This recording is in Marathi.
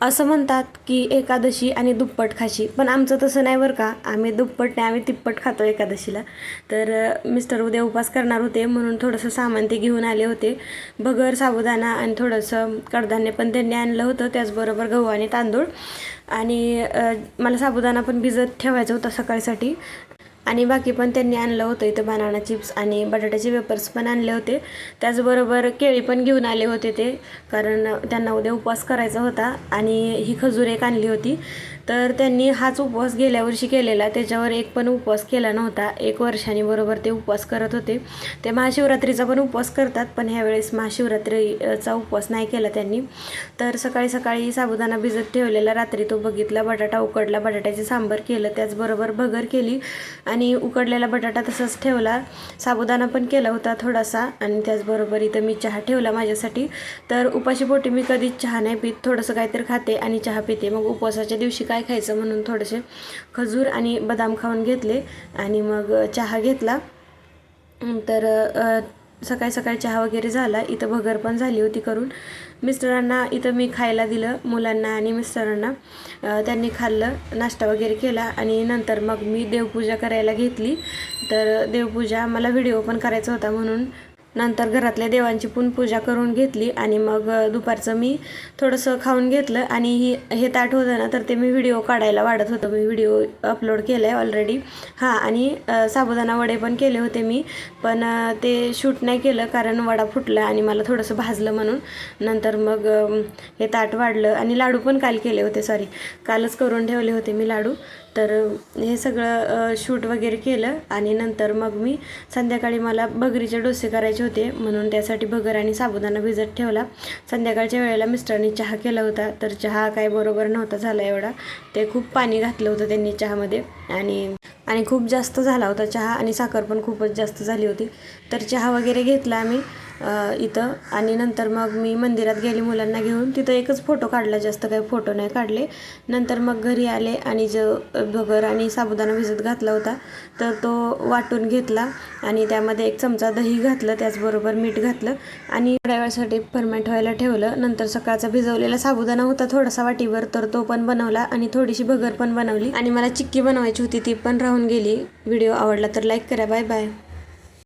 असं म्हणतात की एकादशी आणि दुप्पट खाशी, पण आमचं तसं नाही बरं का. आम्ही दुप्पट नाही, आम्ही तिप्पट खातो एकादशीला. तर मिस्टर उद्या उपवास करणार होते म्हणून थोडंसं सामान ते घेऊन आले होते. भगर, साबुदाणा आणि थोडंसं कडधान्य पण त्यांनी आणलं होतं, त्याचबरोबर गहू आणि तांदूळ. आणि मला साबुदाणा पण भिजत ठेवायचा होता सकाळसाठी. आणि बाकी पण त्यांनी आणलं होतं, इथं बनाना चिप्स आणि बटाट्याचे वेपर्स पण आणले होते. त्याचबरोबर केळी पण घेऊन आले होते ते, कारण त्यांना उद्या उपवास करायचा होता. आणि ही खजूर एक आणली होती. तर त्यांनी हाच उपवास गेल्या वर्षी केलेला, त्याच्यावर एक पण उपवास केला नव्हता. 1 वर्षांनी बरोबर ते उपवास करत होते. ते महाशिवरात्रीचा पण उपवास करतात, पण ह्यावेळेस महाशिवरात्रीचा उपवास नाही केला त्यांनी. तर सकाळी सकाळी साबुदाणा भिजत ठेवलेला, रात्री तो बघितला, बटाटा उकडला, बटाट्याचे सांबार केलं, त्याचबरोबर भगर केली आणि उकडलेला बटाटा तसाच ठेवला. साबुदाणा पण केला होता थोडासा आणि त्याचबरोबर इथं मी चहा ठेवला माझ्यासाठी. तर उपाशीपोटी मी कधीच चहा नाही पित, थोडंसं काहीतरी खाते आणि चहा पिते. मग उपवासाच्या दिवशी काय खायचं म्हणून थोडेसे खजूर आणि बदाम खाऊन घेतले आणि मग चहा घेतला. तर सकाळी सकाळी चहा वगैरे झाला. इथं भगर पण झाली होती करून. मिस्टरांना इथं मी खायला दिलं, मुलांना आणि मिस्टरांना. त्यांनी खाल्लं, नाश्ता वगैरे केला आणि नंतर मग मी देवपूजा करायला घेतली. तर देवपूजा मला व्हिडिओ पण करायचा होता म्हणून नंतर घरातल्या देवांची पण पूजा करून घेतली. आणि मग दुपारचं मी थोडंसं खाऊन घेतलं. आणि हे ताट होतं ना, तर ते मी व्हिडिओ काढायला वाढत होतं. मी व्हिडिओ अपलोड केला आहे ऑलरेडी. हां, आणि साबुदाणा वडे पण केले होते मी, पण ते शूट नाही केलं कारण वडा फुटला आणि मला थोडंसं भाजलं म्हणून. नंतर मग हे ताट वाढलं. आणि लाडू पण काल केले होते, कालच करून ठेवले होते मी लाडू. तर हे सगळं शूट वगैरे केलं. आणि नंतर मग मी संध्याकाळी मला भगरीचे डोसे करायचे होते म्हणून त्यासाठी भगर आणि साबुदाणा भिजत ठेवला. संध्याकाळच्या वेळेला मिस्टरांनी चहा केला होता, तर चहा काय बरोबर नव्हता झाला एवढा. ते खूप पाणी घातलं होतं त्यांनी चहामध्ये आणि खूप जास्त झाला होता चहा आणि साखर पण खूपच जास्त झाली होती. तर चहा वगैरे घेतला आम्ही इथं. आणि नंतर मग मी मंदिरात गेली मुलांना घेऊन. तिथं एकच फोटो काढला, जास्त काही फोटो नाही काढले. नंतर मग घरी आले आणि जो भगर आणि साबुदाणा भिजत घातला होता तर तो वाटून घेतला आणि त्यामध्ये 1 चमचा दही घातलं, त्याचबरोबर मीठ घातलं आणि थोड्या वेळासाठी फर्मेंट व्हायला ठेवलं. नंतर सकाळचा भिजवलेला साबुदाणा होता थोडासा वाटीवर, तर तो पण बनवला आणि थोडीशी भगर पण बनवली. आणि मला चिक्की बनवायची होती, ती पण राहून गेली. व्हिडिओ आवडला तर लाईक करा. Bye bye.